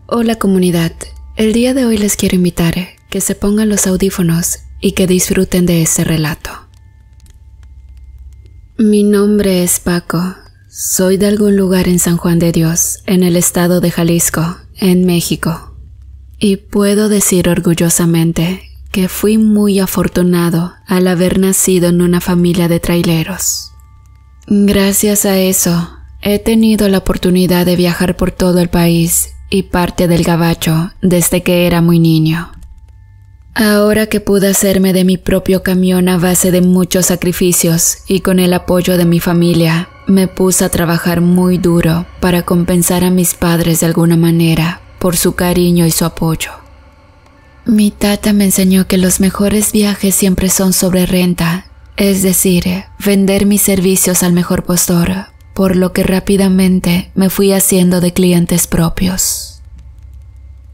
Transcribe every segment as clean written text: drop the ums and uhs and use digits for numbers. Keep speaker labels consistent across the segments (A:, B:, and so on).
A: Hola comunidad, el día de hoy les quiero invitar que se pongan los audífonos y que disfruten de este relato. Mi nombre es Paco, soy de algún lugar en San Juan de Dios, en el estado de Jalisco, en México. Y puedo decir orgullosamente que fui muy afortunado al haber nacido en una familia de traileros. Gracias a eso, he tenido la oportunidad de viajar por todo el país y parte del gabacho desde que era muy niño. Ahora que pude hacerme de mi propio camión a base de muchos sacrificios y con el apoyo de mi familia, me puse a trabajar muy duro para compensar a mis padres de alguna manera por su cariño y su apoyo. Mi tata me enseñó que los mejores viajes siempre son sobre renta, es decir, vender mis servicios al mejor postor, por lo que rápidamente me fui haciendo de clientes propios.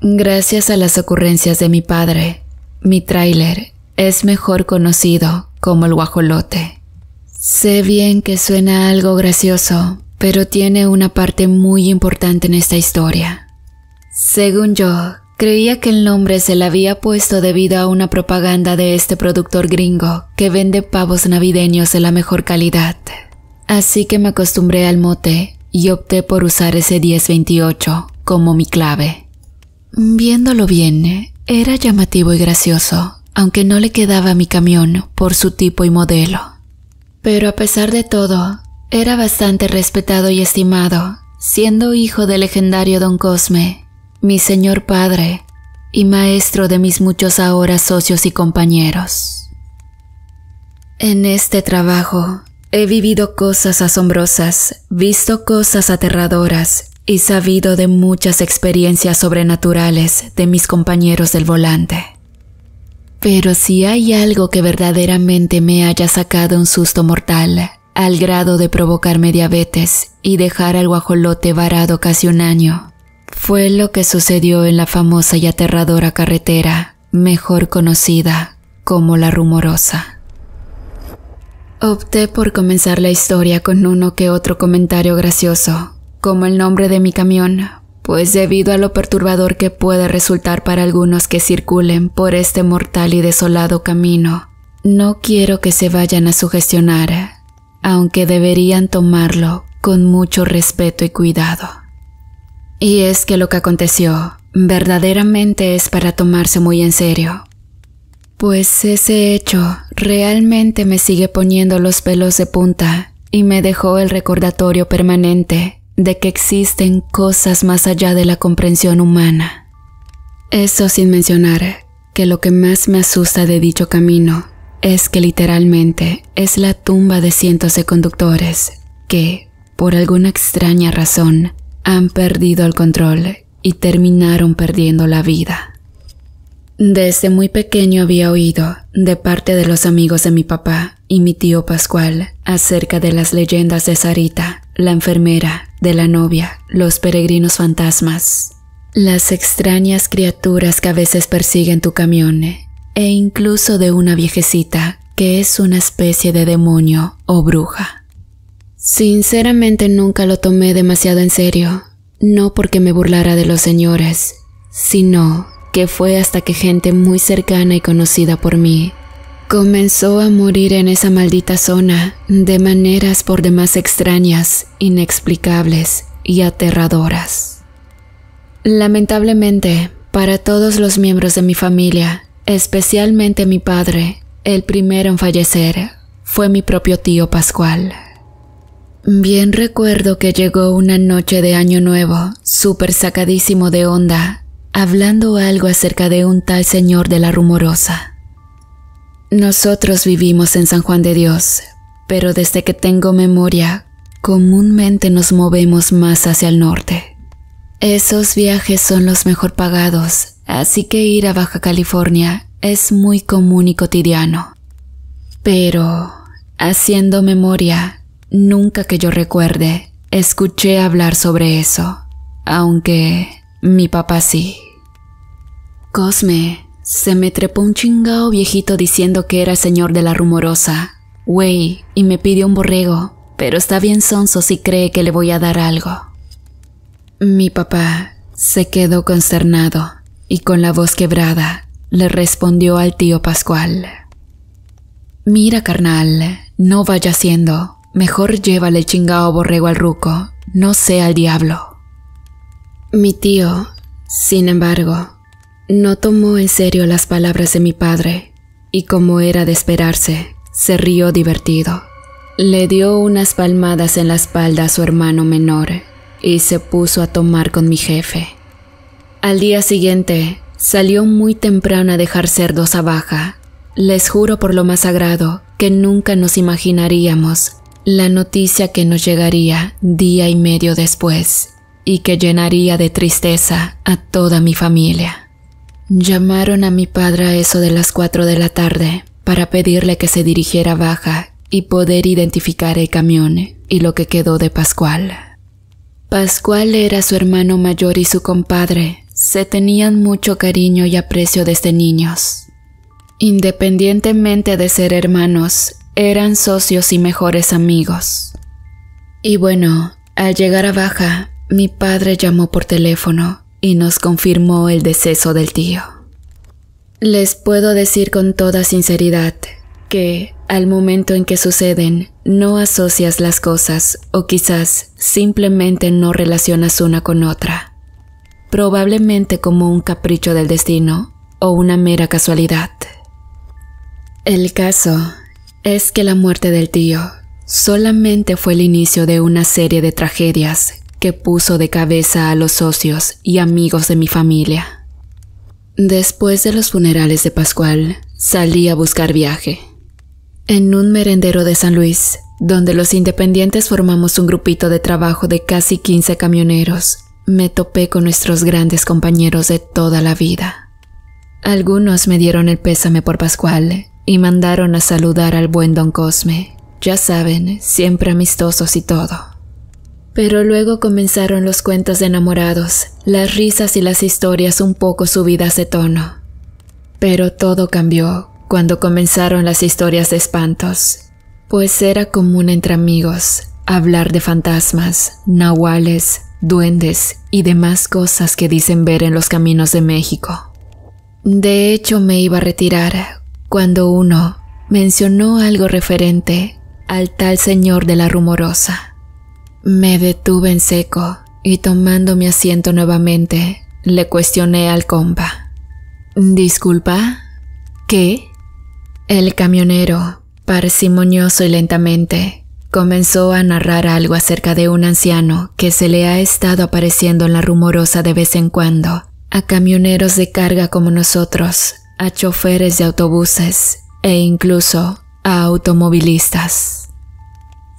A: Gracias a las ocurrencias de mi padre, mi tráiler es mejor conocido como el guajolote. Sé bien que suena algo gracioso, pero tiene una parte muy importante en esta historia. Según yo, creía que el nombre se le había puesto debido a una propaganda de este productor gringo que vende pavos navideños de la mejor calidad. Así que me acostumbré al mote y opté por usar ese 1028 como mi clave. Viéndolo bien, era llamativo y gracioso, aunque no le quedaba a mi camión por su tipo y modelo. Pero a pesar de todo, era bastante respetado y estimado, siendo hijo del legendario Don Cosme, mi señor padre y maestro de mis muchos ahora socios y compañeros. En este trabajo he vivido cosas asombrosas, visto cosas aterradoras y sabido de muchas experiencias sobrenaturales de mis compañeros del volante. Pero si hay algo que verdaderamente me haya sacado un susto mortal, al grado de provocarme diabetes y dejar al guajolote varado casi un año, fue lo que sucedió en la famosa y aterradora carretera, mejor conocida como La Rumorosa. Opté por comenzar la historia con uno que otro comentario gracioso, como el nombre de mi camión, pues debido a lo perturbador que puede resultar para algunos que circulen por este mortal y desolado camino, no quiero que se vayan a sugestionar, aunque deberían tomarlo con mucho respeto y cuidado. Y es que lo que aconteció verdaderamente es para tomarse muy en serio, pues ese hecho realmente me sigue poniendo los pelos de punta y me dejó el recordatorio permanente de que existen cosas más allá de la comprensión humana. Eso sin mencionar que lo que más me asusta de dicho camino es que literalmente es la tumba de cientos de conductores que, por alguna extraña razón, han perdido el control y terminaron perdiendo la vida. Desde muy pequeño había oído, de parte de los amigos de mi papá y mi tío Pascual, acerca de las leyendas de Sarita, la enfermera, de la novia, los peregrinos fantasmas, las extrañas criaturas que a veces persiguen tu camión, e incluso de una viejecita que es una especie de demonio o bruja. Sinceramente nunca lo tomé demasiado en serio, no porque me burlara de los señores, sino que fue hasta que gente muy cercana y conocida por mí comenzó a morir en esa maldita zona de maneras por demás extrañas, inexplicables y aterradoras. Lamentablemente, para todos los miembros de mi familia, especialmente mi padre, el primero en fallecer fue mi propio tío Pascual. Bien recuerdo que llegó una noche de Año Nuevo, súper sacadísimo de onda, hablando algo acerca de un tal señor de La Rumorosa. Nosotros vivimos en San Juan de Dios, pero desde que tengo memoria, comúnmente nos movemos más hacia el norte. Esos viajes son los mejor pagados, así que ir a Baja California es muy común y cotidiano. Pero, haciendo memoria, nunca que yo recuerde, escuché hablar sobre eso, aunque mi papá sí. Cosme, se me trepó un chingao viejito diciendo que era el señor de La Rumorosa, güey, y me pidió un borrego, pero está bien sonso si cree que le voy a dar algo. Mi papá, Se quedó consternado y con la voz quebrada le respondió al tío Pascual: «Mira, carnal, no vaya siendo. Mejor llévale el chingao borrego al ruco, no sea al diablo». Mi tío, sin embargo, no tomó en serio las palabras de mi padre y, como era de esperarse, se rió divertido. Le dio unas palmadas en la espalda a su hermano menor y se puso a tomar con mi jefe. Al día siguiente salió muy temprano a dejar cerdos a baja. Les juro por lo más sagrado que nunca nos imaginaríamos la noticia que nos llegaría día y medio después y que llenaría de tristeza a toda mi familia. Llamaron a mi padre a eso de las 4 de la tarde para pedirle que se dirigiera a baja y poder identificar el camión y lo que quedó de Pascual. Pascual era su hermano mayor y su compadre. Se tenían mucho cariño y aprecio desde niños. Independientemente de ser hermanos, eran socios y mejores amigos. Y bueno, al llegar a baja, mi padre llamó por teléfono y nos confirmó el deceso del tío. Les puedo decir con toda sinceridad que, al momento en que suceden, no asocias las cosas o quizás simplemente no relacionas una con otra. Probablemente como un capricho del destino o una mera casualidad. El caso es que la muerte del tío solamente fue el inicio de una serie de tragedias que puso de cabeza a los socios y amigos de mi familia. Después de los funerales de Pascual, salí a buscar viaje. En un merendero de San Luis, donde los independientes formamos un grupito de trabajo de casi 15 camioneros, me topé con nuestros grandes compañeros de toda la vida. Algunos me dieron el pésame por Pascual y mandaron a saludar al buen don Cosme, ya saben, siempre amistosos y todo. Pero luego comenzaron los cuentos de enamorados, las risas y las historias un poco subidas de tono. Pero todo cambió cuando comenzaron las historias de espantos, pues era común entre amigos hablar de fantasmas, nahuales, duendes y demás cosas que dicen ver en los caminos de México. De hecho, me iba a retirar cuando uno mencionó algo referente al tal señor de la Rumorosa. Me detuve en seco y, tomando mi asiento nuevamente, le cuestioné al compa: «¿Disculpa? ¿Qué?». El camionero, parsimonioso y lentamente, comenzó a narrar algo acerca de un anciano que se le ha estado apareciendo en la Rumorosa de vez en cuando, a camioneros de carga como nosotros, a choferes de autobuses e incluso a automovilistas.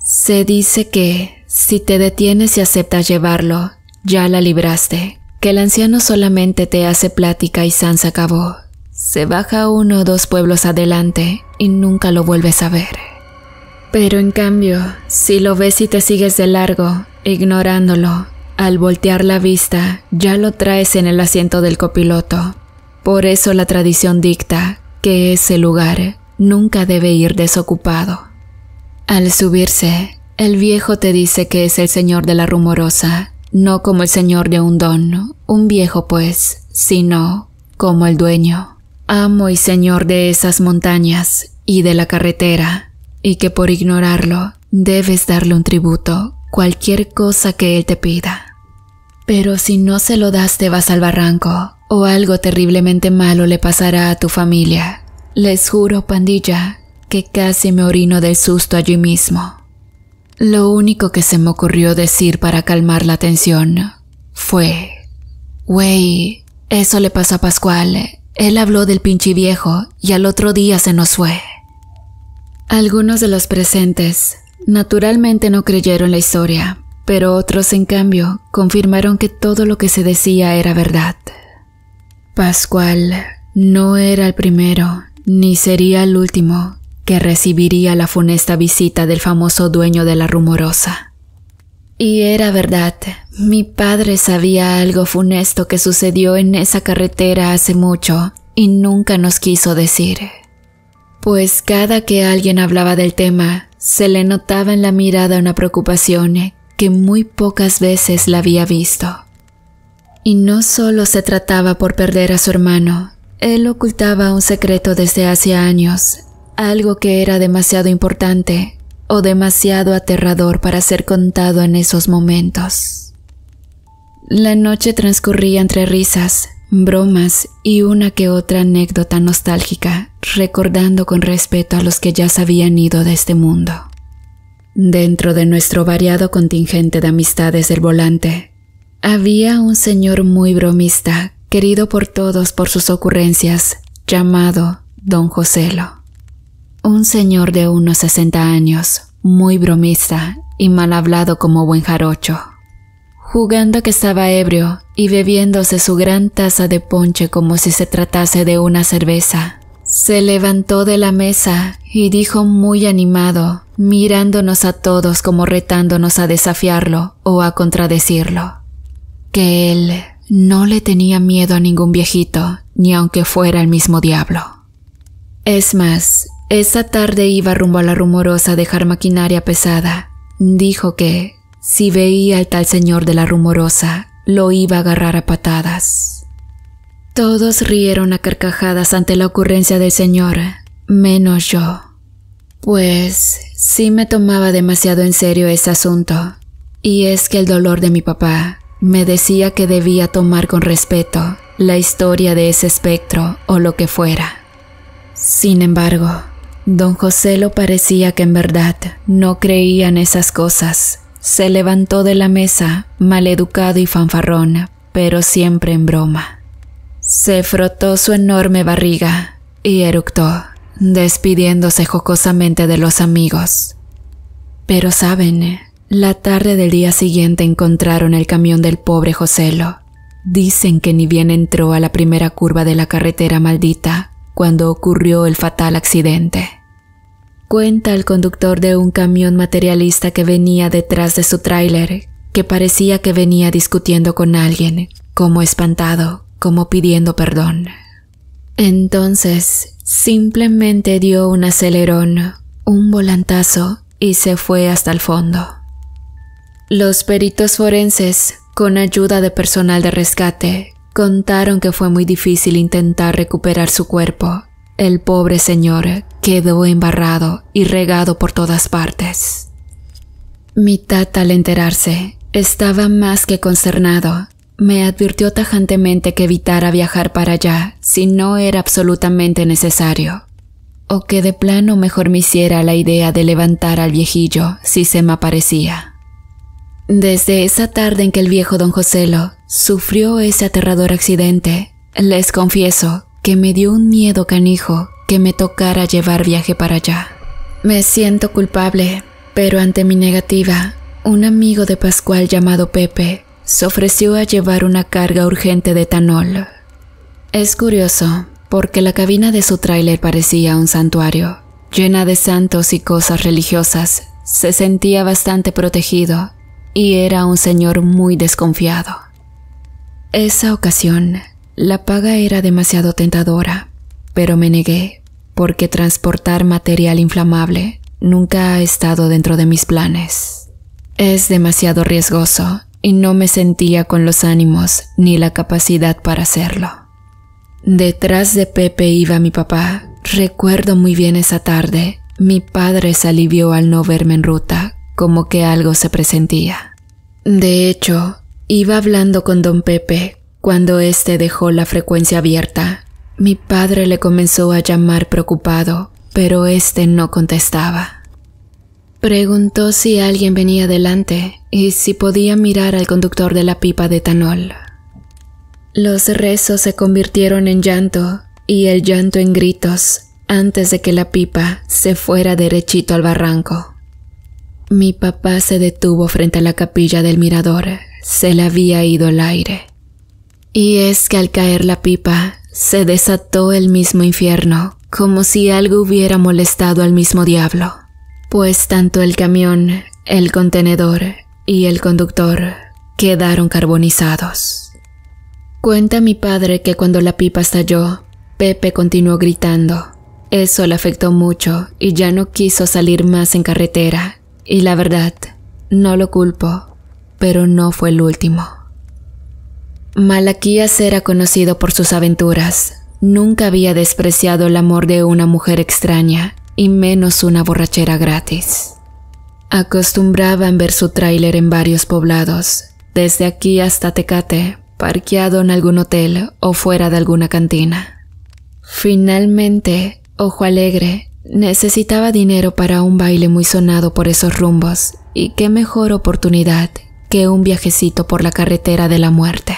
A: Se dice que, si te detienes y aceptas llevarlo, ya la libraste, que el anciano solamente te hace plática y san se acabó. Se baja 1 o 2 pueblos adelante y nunca lo vuelves a ver. Pero en cambio, si lo ves y te sigues de largo, ignorándolo, al voltear la vista ya lo traes en el asiento del copiloto. Por eso la tradición dicta que ese lugar nunca debe ir desocupado. Al subirse, el viejo te dice que es el señor de la Rumorosa, no como el señor de un don, un viejo pues, sino como el dueño, amo y señor de esas montañas y de la carretera, y que por ignorarlo debes darle un tributo, cualquier cosa que él te pida. Pero si no se lo das te vas al barranco, o algo terriblemente malo le pasará a tu familia. Les juro, pandilla, que casi me orino del susto allí mismo. Lo único que se me ocurrió decir para calmar la tensión fue: «Güey, eso le pasó a Pascual. Él habló del pinche viejo y al otro día se nos fue». Algunos de los presentes naturalmente no creyeron la historia, pero otros en cambio confirmaron que todo lo que se decía era verdad. Pascual no era el primero, ni sería el último que recibiría la funesta visita del famoso dueño de la Rumorosa. Y era verdad, mi padre sabía algo funesto que sucedió en esa carretera hace mucho y nunca nos quiso decir. Pues cada que alguien hablaba del tema, se le notaba en la mirada una preocupación que muy pocas veces la había visto. Y no solo se trataba por perder a su hermano, él ocultaba un secreto desde hace años, algo que era demasiado importante o demasiado aterrador para ser contado en esos momentos. La noche transcurría entre risas, bromas y una que otra anécdota nostálgica, recordando con respeto a los que ya se habían ido de este mundo. Dentro de nuestro variado contingente de amistades del volante, había un señor muy bromista, querido por todos por sus ocurrencias, llamado Don Joselo. Un señor de unos 60 años, muy bromista y mal hablado como buen jarocho. Jugando que estaba ebrio y bebiéndose su gran taza de ponche como si se tratase de una cerveza, se levantó de la mesa y dijo muy animado, mirándonos a todos como retándonos a desafiarlo o a contradecirlo, que él no le tenía miedo a ningún viejito, ni aunque fuera el mismo diablo. Es más, esa tarde iba rumbo a la Rumorosa a dejar maquinaria pesada. Dijo que, si veía al tal señor de la Rumorosa, lo iba a agarrar a patadas. Todos rieron a carcajadas ante la ocurrencia del señor, menos yo. Pues sí me tomaba demasiado en serio ese asunto, y es que el dolor de mi papá me decía que debía tomar con respeto la historia de ese espectro o lo que fuera. Sin embargo, don Joselo parecía que en verdad no creía en esas cosas. Se levantó de la mesa, maleducado y fanfarrón, pero siempre en broma. Se frotó su enorme barriga y eructó, despidiéndose jocosamente de los amigos. Pero saben, la tarde del día siguiente encontraron el camión del pobre Joselo. Dicen que ni bien entró a la primera curva de la carretera maldita cuando ocurrió el fatal accidente. Cuenta el conductor de un camión materialista que venía detrás de su tráiler, que parecía que venía discutiendo con alguien, como espantado, como pidiendo perdón. Entonces, simplemente dio un acelerón, un volantazo y se fue hasta el fondo. Los peritos forenses, con ayuda de personal de rescate, contaron que fue muy difícil intentar recuperar su cuerpo. El pobre señor quedó embarrado y regado por todas partes. Mi tata, al enterarse, estaba más que consternado. Me advirtió tajantemente que evitara viajar para allá si no era absolutamente necesario, o que de plano mejor me hiciera la idea de levantar al viejillo si se me aparecía. Desde esa tarde en que el viejo don Joselo sufrió ese aterrador accidente, les confieso que me dio un miedo canijo que me tocara llevar viaje para allá. Me siento culpable, pero ante mi negativa, un amigo de Pascual llamado Pepe se ofreció a llevar una carga urgente de etanol. Es curioso, porque la cabina de su tráiler parecía un santuario, llena de santos y cosas religiosas. Se sentía bastante protegido y era un señor muy desconfiado. Esa ocasión, la paga era demasiado tentadora, pero me negué, porque transportar material inflamable nunca ha estado dentro de mis planes. Es demasiado riesgoso y no me sentía con los ánimos ni la capacidad para hacerlo. Detrás de Pepe iba mi papá. Recuerdo muy bien esa tarde. Mi padre se alivió al no verme en ruta, como que algo se presentía. De hecho, iba hablando con don Pepe cuando éste dejó la frecuencia abierta. Mi padre le comenzó a llamar preocupado, pero éste no contestaba. Preguntó si alguien venía delante y si podía mirar al conductor de la pipa de etanol. Los rezos se convirtieron en llanto y el llanto en gritos antes de que la pipa se fuera derechito al barranco. Mi papá se detuvo frente a la capilla del mirador. Se le había ido el aire. Y es que al caer la pipa, se desató el mismo infierno, como si algo hubiera molestado al mismo diablo, pues tanto el camión, el contenedor y el conductor quedaron carbonizados. Cuenta mi padre que cuando la pipa estalló, Pepe continuó gritando. Eso le afectó mucho y ya no quiso salir más en carretera, y la verdad, no lo culpo, pero no fue el último. Malaquías era conocido por sus aventuras. Nunca había despreciado el amor de una mujer extraña, y menos una borrachera gratis. Acostumbraban ver su tráiler en varios poblados, desde aquí hasta Tecate, parqueado en algún hotel o fuera de alguna cantina. Finalmente, Ojo Alegre necesitaba dinero para un baile muy sonado por esos rumbos, y qué mejor oportunidad que un viajecito por la carretera de la muerte.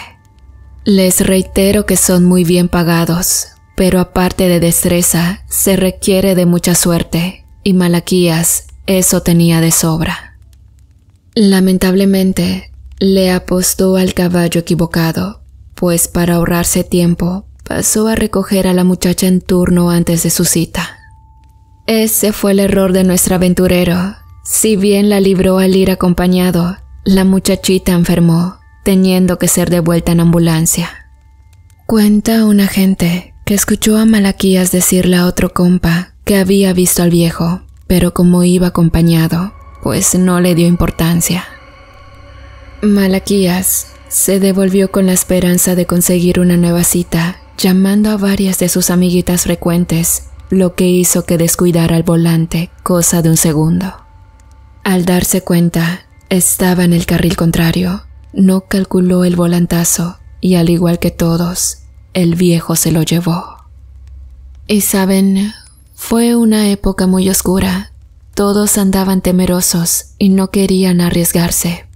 A: Les reitero que son muy bien pagados, pero aparte de destreza, se requiere de mucha suerte, y Malaquías eso tenía de sobra. Lamentablemente, le apostó al caballo equivocado, pues para ahorrarse tiempo, pasó a recoger a la muchacha en turno antes de su cita. Ese fue el error de nuestro aventurero. Si bien la libró al ir acompañado, la muchachita enfermó, teniendo que ser devuelta en ambulancia. Cuenta un agente que escuchó a Malaquías decirle a otro compa que había visto al viejo, pero como iba acompañado, pues no le dio importancia. Malaquías se devolvió con la esperanza de conseguir una nueva cita, llamando a varias de sus amiguitas frecuentes, lo que hizo que descuidara el volante, cosa de un segundo. Al darse cuenta, estaba en el carril contrario. No calculó el volantazo y, al igual que todos, el viejo se lo llevó. Y saben, fue una época muy oscura. Todos andaban temerosos y no querían arriesgarse,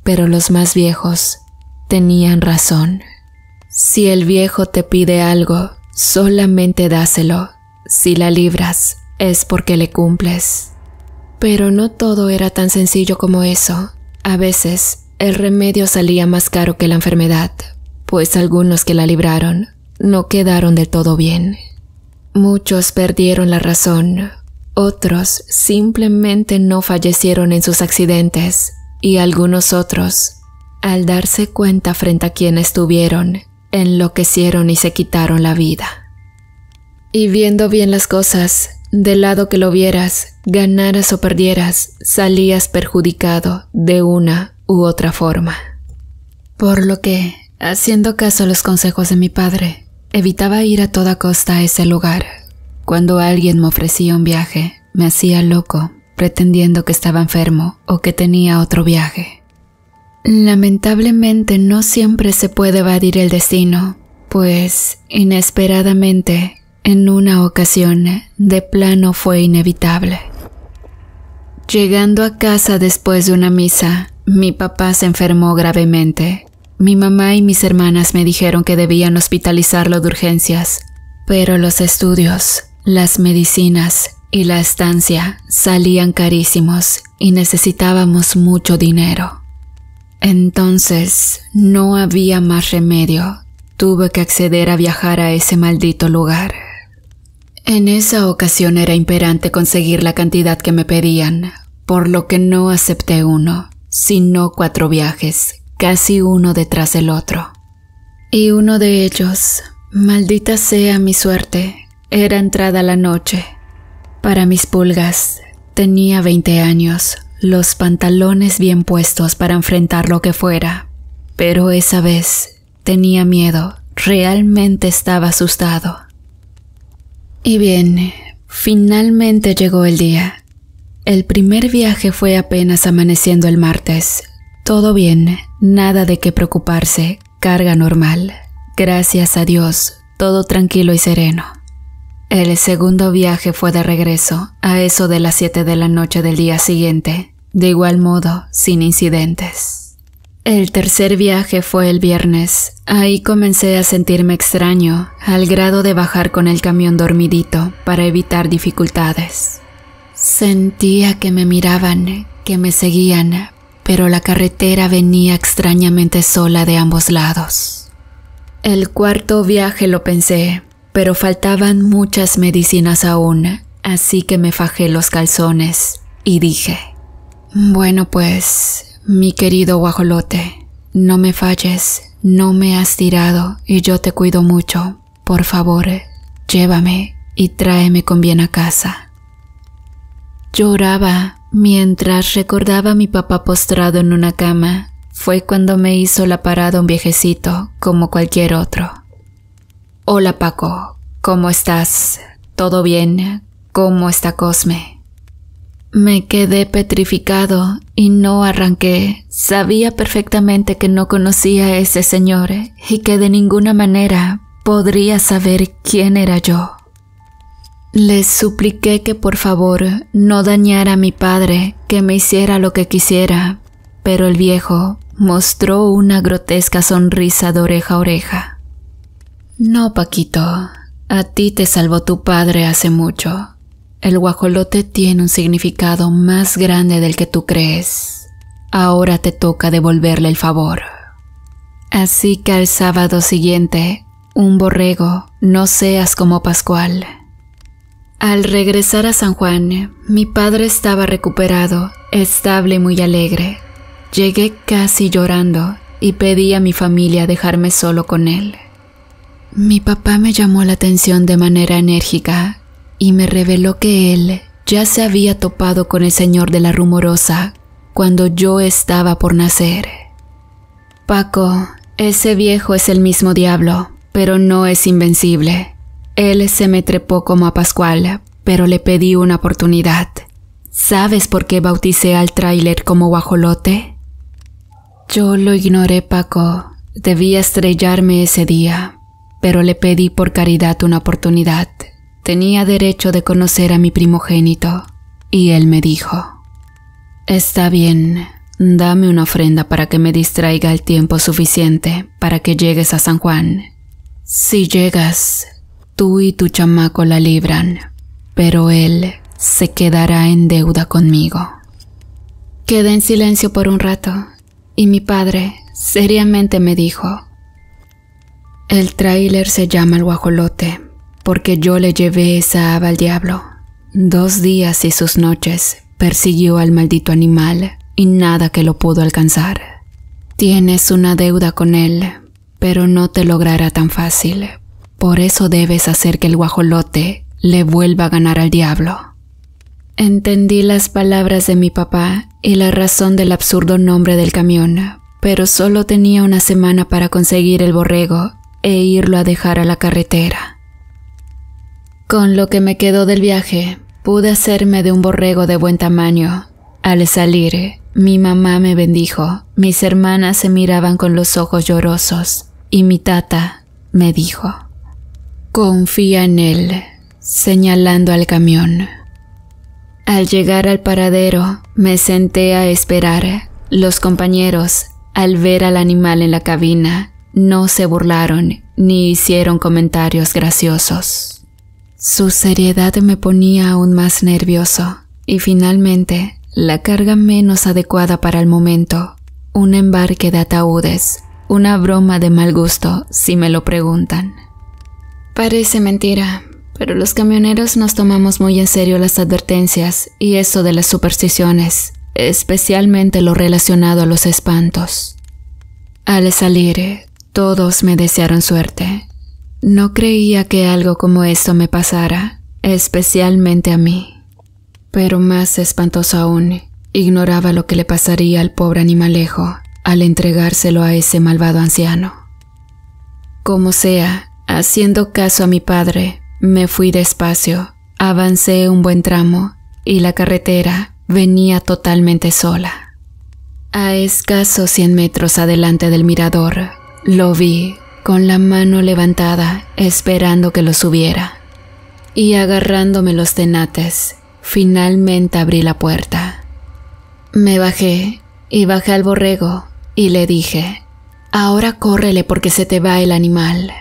A: pero los más viejos tenían razón. Si el viejo te pide algo, solamente dáselo. Si la libras, es porque le cumples. Pero no todo era tan sencillo como eso. A veces, el remedio salía más caro que la enfermedad, pues algunos que la libraron no quedaron del todo bien. Muchos perdieron la razón, otros simplemente no fallecieron en sus accidentes, y algunos otros, al darse cuenta frente a quienes estuvieron, enloquecieron y se quitaron la vida. Y viendo bien las cosas, del lado que lo vieras, ganaras o perdieras, salías perjudicado de una u otra forma. Por lo que, haciendo caso a los consejos de mi padre, evitaba ir a toda costa a ese lugar. Cuando alguien me ofrecía un viaje, me hacía loco, pretendiendo que estaba enfermo o que tenía otro viaje. Lamentablemente no siempre se puede evadir el destino, pues, inesperadamente, en una ocasión, de plano fue inevitable. Llegando a casa después de una misa, mi papá se enfermó gravemente. Mi mamá y mis hermanas me dijeron que debían hospitalizarlo de urgencias, pero los estudios, las medicinas y la estancia salían carísimos y necesitábamos mucho dinero. Entonces, no había más remedio. Tuve que acceder a viajar a ese maldito lugar. En esa ocasión era imperante conseguir la cantidad que me pedían, por lo que no acepté uno, sino 4 viajes, casi uno detrás del otro. Y uno de ellos, maldita sea mi suerte, era entrada la noche. Para mis pulgas, tenía 20 años, los pantalones bien puestos para enfrentar lo que fuera, pero esa vez tenía miedo, realmente estaba asustado. Y bien, finalmente llegó el día. El primer viaje fue apenas amaneciendo el martes. Todo bien, nada de qué preocuparse, carga normal. Gracias a Dios, todo tranquilo y sereno. El segundo viaje fue de regreso, a eso de las 7 de la noche del día siguiente, de igual modo, sin incidentes. El tercer viaje fue el viernes. Ahí comencé a sentirme extraño, al grado de bajar con el camión dormidito para evitar dificultades. Sentía que me miraban, que me seguían, pero la carretera venía extrañamente sola de ambos lados. El cuarto viaje lo pensé, pero faltaban muchas medicinas aún, así que me fajé los calzones y dije: bueno pues, mi querido guajolote, no me falles, no me has tirado y yo te cuido mucho. Por favor, llévame y tráeme con bien a casa. Lloraba mientras recordaba a mi papá postrado en una cama fue cuando me hizo la parada un viejecito como cualquier otro. Hola Paco, ¿cómo estás? ¿Todo bien? ¿Cómo está Cosme? Me quedé petrificado y no arranqué. Sabía perfectamente que no conocía a ese señor y que de ninguna manera podría saber quién era yo. Les supliqué que por favor no dañara a mi padre, que me hiciera lo que quisiera, pero el viejo mostró una grotesca sonrisa de oreja a oreja. No, Paquito, a ti te salvó tu padre hace mucho. El guajolote tiene un significado más grande del que tú crees. Ahora te toca devolverle el favor. Así que al sábado siguiente, un borrego, no seas como Pascual. Al regresar a San Juan, mi padre estaba recuperado, estable y muy alegre. Llegué casi llorando y pedí a mi familia dejarme solo con él. Mi papá me llamó la atención de manera enérgica y me reveló que él ya se había topado con el señor de la Rumorosa cuando yo estaba por nacer. Paco, ese viejo es el mismo diablo, pero no es invencible. Él se me trepó como a Pascual, pero le pedí una oportunidad. ¿Sabes por qué bauticé al tráiler como guajolote? Yo lo ignoré, Paco. Debía estrellarme ese día, pero le pedí por caridad una oportunidad. Tenía derecho de conocer a mi primogénito, y él me dijo: está bien, dame una ofrenda para que me distraiga el tiempo suficiente para que llegues a San Juan. Si llegas, tú y tu chamaco la libran, pero él se quedará en deuda conmigo. Quedé en silencio por un rato, y mi padre seriamente me dijo: el tráiler se llama el guajolote, porque yo le llevé esa ave al diablo. 2 días y sus noches persiguió al maldito animal, y nada que lo pudo alcanzar. Tienes una deuda con él, pero no te logrará tan fácil. Por eso debes hacer que el guajolote le vuelva a ganar al diablo. Entendí las palabras de mi papá y la razón del absurdo nombre del camión, pero solo tenía una semana para conseguir el borrego e irlo a dejar a la carretera. Con lo que me quedó del viaje, pude hacerme de un borrego de buen tamaño. Al salir, mi mamá me bendijo, mis hermanas se miraban con los ojos llorosos y mi tata me dijo: confía en él, señalando al camión. Al llegar al paradero, me senté a esperar. Los compañeros, al ver al animal en la cabina, no se burlaron ni hicieron comentarios graciosos. Su seriedad me ponía aún más nervioso y finalmente la carga menos adecuada para el momento, un embarque de ataúdes, una broma de mal gusto si me lo preguntan. Parece mentira, pero los camioneros nos tomamos muy en serio las advertencias y eso de las supersticiones, especialmente lo relacionado a los espantos. Al salir, todos me desearon suerte. No creía que algo como esto me pasara, especialmente a mí. Pero más espantoso aún, ignoraba lo que le pasaría al pobre animalejo al entregárselo a ese malvado anciano. Como sea, haciendo caso a mi padre, me fui despacio, avancé un buen tramo y la carretera venía totalmente sola. A escasos 100 metros adelante del mirador, lo vi con la mano levantada esperando que lo subiera. Y agarrándome los tenates, finalmente abrí la puerta. Me bajé y bajé al borrego y le dije: ahora córrele porque se te va el animal.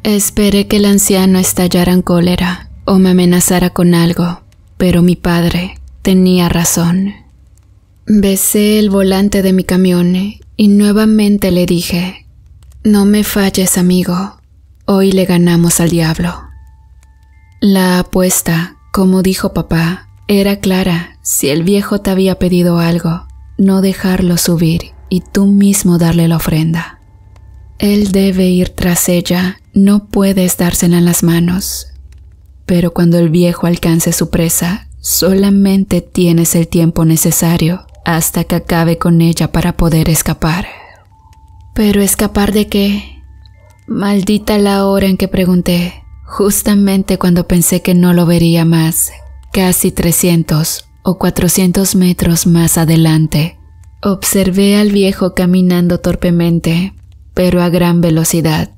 A: Esperé que el anciano estallara en cólera o me amenazara con algo, pero mi padre tenía razón. Besé el volante de mi camión y nuevamente le dije: no me falles, amigo, hoy le ganamos al diablo. La apuesta, como dijo papá, era clara. Si el viejo te había pedido algo, no dejarlo subir y tú mismo darle la ofrenda. Él debe ir tras ella, no puedes dársela en las manos. Pero cuando el viejo alcance su presa, solamente tienes el tiempo necesario hasta que acabe con ella para poder escapar. ¿Pero escapar de qué? Maldita la hora en que pregunté, justamente cuando pensé que no lo vería más, casi 300 o 400 metros más adelante. Observé al viejo caminando torpemente, pero a gran velocidad,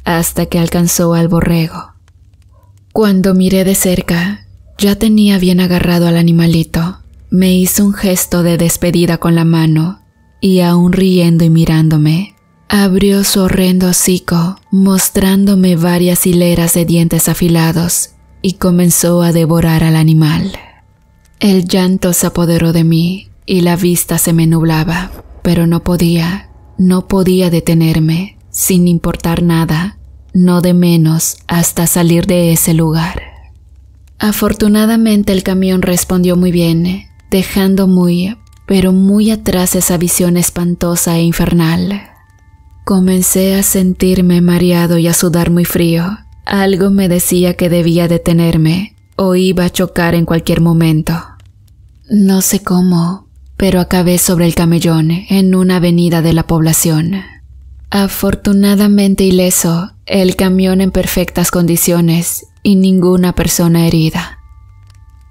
A: hasta que alcanzó al borrego. Cuando miré de cerca, ya tenía bien agarrado al animalito. Me hizo un gesto de despedida con la mano, y aún riendo y mirándome, abrió su horrendo hocico, mostrándome varias hileras de dientes afilados, y comenzó a devorar al animal. El llanto se apoderó de mí, y la vista se me nublaba, pero no podía detenerme, sin importar nada, no de menos hasta salir de ese lugar. Afortunadamente el camión respondió muy bien, dejando pero muy atrás esa visión espantosa e infernal. Comencé a sentirme mareado y a sudar muy frío. Algo me decía que debía detenerme o iba a chocar en cualquier momento. No sé cómo, pero acabé sobre el camellón en una avenida de la población. Afortunadamente ileso, el camión en perfectas condiciones y ninguna persona herida.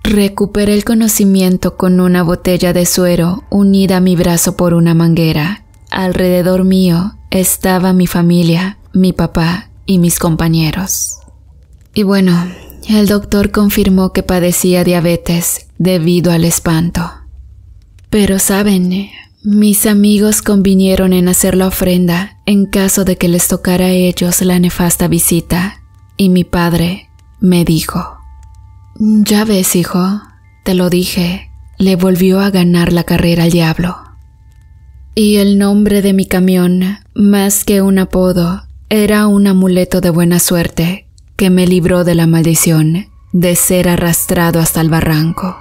A: Recuperé el conocimiento con una botella de suero unida a mi brazo por una manguera. Alrededor mío estaba mi familia, mi papá y mis compañeros. Y bueno, el doctor confirmó que padecía diabetes debido al espanto. Pero saben, mis amigos convinieron en hacer la ofrenda en caso de que les tocara a ellos la nefasta visita, y mi padre me dijo: «Ya ves, hijo, te lo dije, le volvió a ganar la carrera al diablo». Y el nombre de mi camión, más que un apodo, era un amuleto de buena suerte que me libró de la maldición de ser arrastrado hasta el barranco.